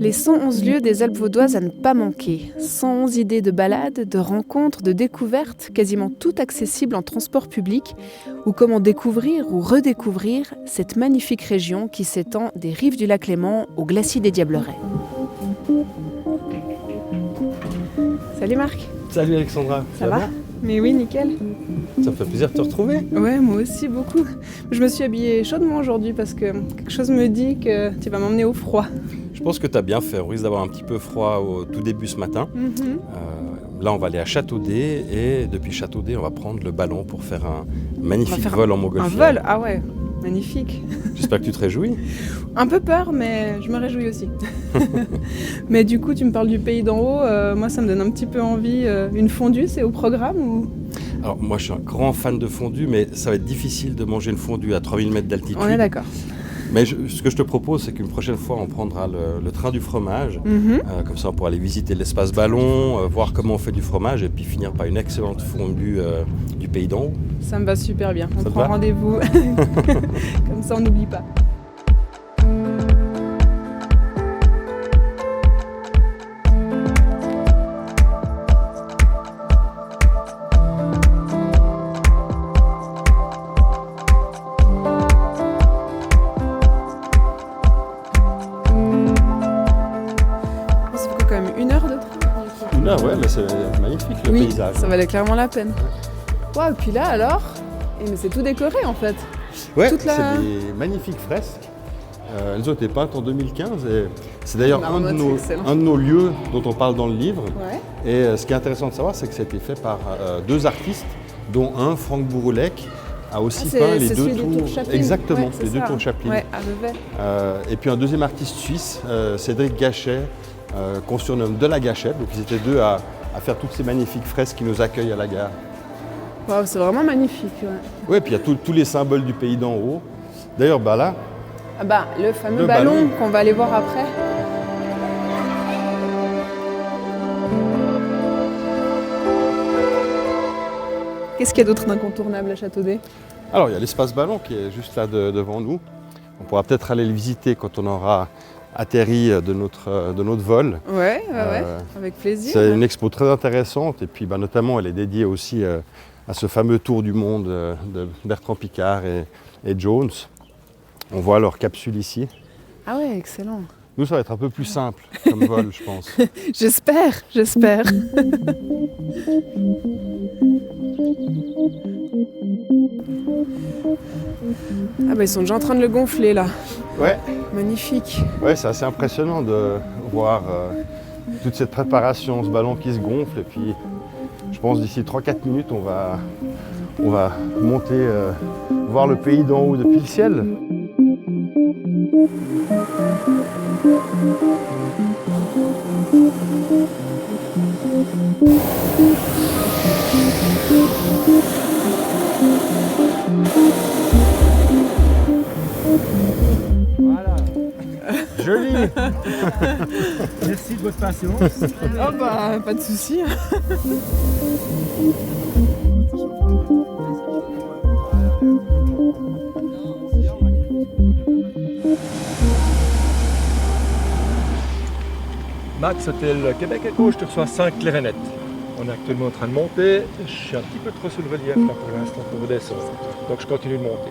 Les 111 lieux des Alpes vaudoises à ne pas manquer. 111 idées de balades, de rencontres, de découvertes, quasiment toutes accessibles en transport public, ou comment découvrir ou redécouvrir cette magnifique région qui s'étend des rives du lac Léman au glacis des Diablerets. Salut Marc. Salut Alexandra, Ça va? Mais oui, nickel. Ça me fait plaisir de te retrouver. Ouais, moi aussi beaucoup. Je me suis habillée chaudement aujourd'hui parce que quelque chose me dit que tu vas m'emmener au froid. Je pense que tu as bien fait, on risque d'avoir un petit peu froid au tout début ce matin. Là on va aller à Châteaudet et depuis Châteaudet on va prendre le ballon pour faire un magnifique vol en montgolfière. Un vol? Ah ouais, magnifique. J'espère que tu te réjouis. Un peu peur, mais je me réjouis aussi. Mais du coup, tu me parles du pays d'en haut, moi ça me donne un petit peu envie. Une fondue, c'est au programme ou... Alors moi je suis un grand fan de fondue, mais ça va être difficile de manger une fondue à 3000 mètres d'altitude. On est d'accord. Mais ce que je te propose, c'est qu'une prochaine fois, on prendra le train du fromage. Comme ça, on pourra aller visiter l'espace ballon, voir comment on fait du fromage et puis finir par une excellente fondue du pays d'en haut. Ça me va super bien. On Ça te prend va? rendez-vous. Comme ça, on n'oublie pas. Ça fait quand même 1 heure de train. Une heure, ouais, mais c'est magnifique le Oui, paysage. ça valait clairement la peine. Waouh, et puis là alors, mais c'est tout décoré en fait. Ouais, toute la- c'est des magnifiques fresques. Elles ont été peintes en 2015 et c'est d'ailleurs un Marmotte, c'est excellent. de nos lieux dont on parle dans le livre. Ouais. Et ce qui est intéressant de savoir, c'est que ça a été fait par 2 artistes, dont un, Franck Bouroulec, a aussi peint les 2 celui des tours. tours Chaplin. Exactement, Ouais, c'est les 2 ça. tours Chaplin. Ouais, à Vevey. Et puis un deuxième artiste suisse, Cédric Gachet, qu'on surnomme de la Gachette. Donc ils étaient 2 à faire toutes ces magnifiques fresques qui nous accueillent à la gare. Waouh, c'est vraiment magnifique. Ouais. Oui, puis il y a tous les symboles du pays d'en haut. D'ailleurs, là, Ah bah, le fameux Le ballon ballon. qu'on va aller voir après. Qu'est-ce qu'il y a d'autre d'incontournable à Châteaudet? alors il y a l'espace ballon qui est juste là devant nous. On pourra peut-être aller le visiter quand on aura atterri de notre vol. Ouais, Euh, avec plaisir. C'est une expo très intéressante et puis notamment elle est dédiée aussi à ce fameux tour du monde de Bertrand Piccard et Jones. On voit leur capsule ici. Ah ouais, excellent. Nous ça va être un peu plus simple comme vol je pense. J'espère. Ah bah ils sont déjà en train de le gonfler là. Ouais, Magnifique. ouais c'est assez impressionnant de voir toute cette préparation, ce ballon qui se gonfle et puis je pense d'ici 3-4 minutes on va monter voir le pays d'en haut depuis le ciel. Voilà. Joli. Merci de votre patience. Oh bah pas de souci. Max Hôtel Québec Echo, je te reçois 5 clarinettes. On est actuellement en train de monter. Je suis un petit peu trop sur le relief là pour l'instant pour redescendre. Donc je continue de monter.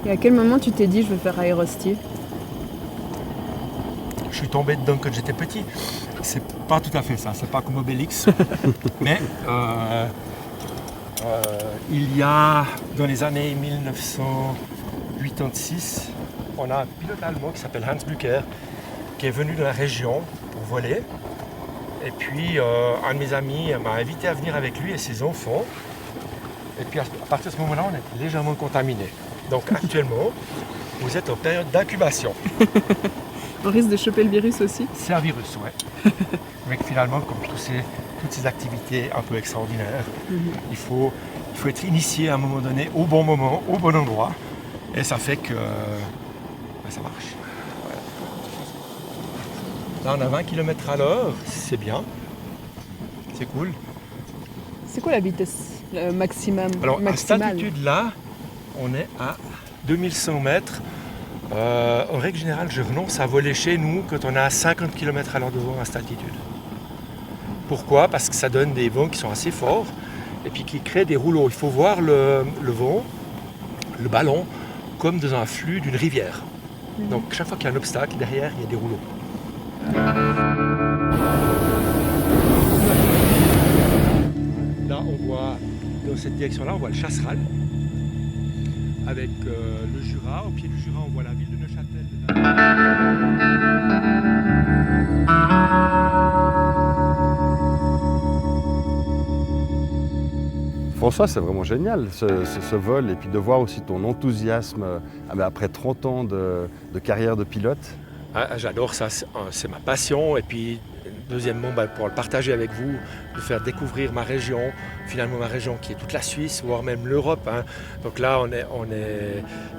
Et à quel moment tu t'es dit je vais faire aérostie? Je suis tombé dedans quand j'étais petit. C'est pas tout à fait ça, c'est pas comme Obélix. Mais il y a, dans les années 1986, on a un pilote allemand qui s'appelle Hans Blücher qui est venu de la région pour voler. Et puis un de mes amis m'a invité à venir avec lui et ses enfants. Et puis à partir de ce moment-là, on est légèrement contaminé. Donc actuellement, vous êtes en période d'incubation. On risque de choper le virus aussi. C'est un virus, ouais. Mais finalement, comme toutes ces activités un peu extraordinaires, il faut être initié à un moment donné, au bon moment, au bon endroit. Et ça fait que ça marche. Voilà. Là, on a 20 km à l'heure, c'est bien. C'est cool. C'est quoi la vitesse maximum? Alors, à cette maximale? altitude-là, on est à 2100 mètres. En règle générale, je renonce à voler chez nous quand on a 50 km à l'heure de vent à cette altitude. Pourquoi? Parce que ça donne des vents qui sont assez forts et puis qui créent des rouleaux. Il faut voir le vent, le ballon, comme dans un flux d'une rivière. Donc chaque fois qu'il y a un obstacle, derrière, il y a des rouleaux. Là, on voit, dans cette direction-là, on voit le Chasseral, avec le Jura. Au pied du Jura, on voit la ville de Neuchâtel. François, c'est vraiment génial ce vol et puis de voir aussi ton enthousiasme après 30 ans de carrière de pilote. Ah, j'adore ça, c'est ma passion. Et puis, deuxièmement, pour le partager avec vous, de faire découvrir ma région, finalement ma région qui est toute la Suisse, voire même l'Europe. Donc là,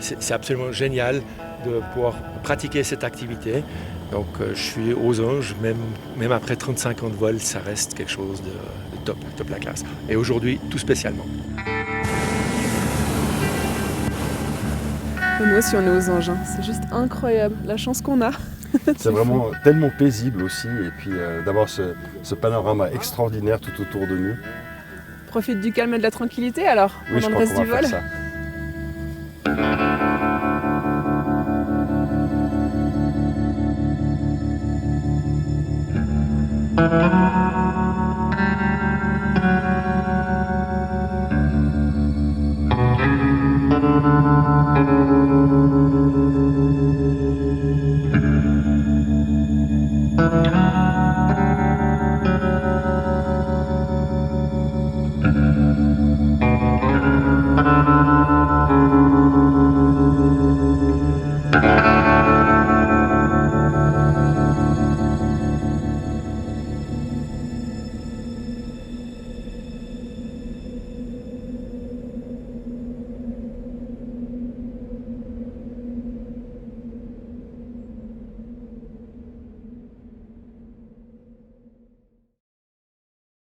c'est absolument génial de pouvoir pratiquer cette activité. Donc je suis aux anges, même après 35 ans de vol, ça reste quelque chose de top la classe. Et aujourd'hui, tout spécialement. Nous aussi, on est aux anges. C'est juste incroyable, la chance qu'on a. C'est vraiment tellement paisible aussi, et puis d'avoir ce panorama extraordinaire tout autour de nous. Profite du calme et de la tranquillité alors, Oui, pendant le reste du vol. Faire ça.